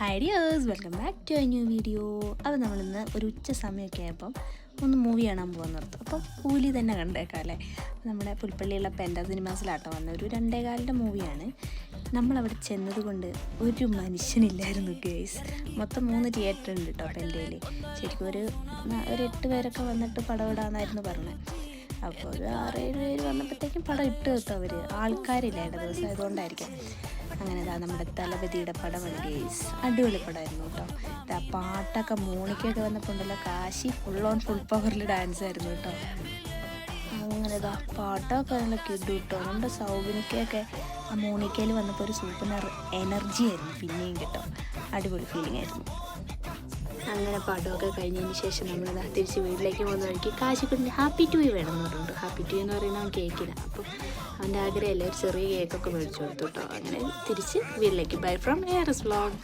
Hi dears, welcome back to a new video. അപ്പോൾ നമ്മളിന്ന് ഒരു ഉച്ച സമയമൊക്കെ ആയപ്പം ഒന്ന് മൂവി കാണാൻ പോകാൻ നിർത്തും. അപ്പോൾ കൂലി തന്നെ കണ്ടേക്കാം അല്ലേ. നമ്മുടെ പുൽപ്പള്ളിയുള്ള പെൻഡ സിനിമാസിലാട്ടോ വന്ന ഒരു 2:15 മൂവിയാണ്. നമ്മളവിടെ ചെന്നത് കൊണ്ട് ഒരു മനുഷ്യനില്ലായിരുന്നു ഗേസ്. മൊത്തം 3 തിയേറ്റർ ഉണ്ട് കേട്ടോ പെൻഡയിൽ. ശരിക്കും ഒരു 8 പേരൊക്കെ വന്നിട്ട് പടം ഇടാമെന്നായിരുന്നു പറഞ്ഞത്. അപ്പോൾ ഒരു 6-7 പേര് വന്നപ്പോഴത്തേക്കും പടം ഇട്ട് കേട്ടോ അവർ. ആൾക്കാരില്ല ഇട ദിവസം ആയതുകൊണ്ടായിരിക്കും. അങ്ങനെ നമ്മുടെ തലപതിയുടെ പടമാണ് ഗേസ്. അടിപൊളി പടമായിരുന്നു കേട്ടോ. പാട്ടൊക്കെ മോണിക്കൊക്കെ വന്നപ്പോൾ ഉണ്ടല്ലോ, കാശി ഫുൾ പവറിൽ ഡാൻസ് ആയിരുന്നു കേട്ടോ. അങ്ങനെ പാട്ടൊക്കെ നല്ല കിട്ടു കേട്ടോ. നമ്മുടെ സൗബിനിക്കൊക്കെ ആ മോണിക്കയിൽ വന്നപ്പോൾ ഒരു സൂപ്പർ എനർജി ആയിരുന്നു പിന്നെയും കേട്ടോ. അടിപൊളി ഫീലിംഗ് ആയിരുന്നു. അങ്ങനെ പടമൊക്കെ കഴിഞ്ഞതിന് ശേഷം നമ്മൾ തിരിച്ച് വീട്ടിലേക്ക് പോകുന്ന വഴിക്ക് കാശിക്കുട്ടിന് ഹാപ്പി ടു വേണമെന്ന് പറഞ്ഞിട്ടുണ്ട്. ഹാപ്പി ടു എന്ന് പറയുന്നത് അവൻ കേക്കില്ല. അപ്പം അവൻ്റെ ആഗ്രഹമല്ലേ ഒരു ചെറിയ കേക്കൊക്കെ മേടിച്ചു കൊടുത്തു കേട്ടോ. അങ്ങനെ തിരിച്ച് വീട്ടിലേക്ക്. Bye from ARS vlog.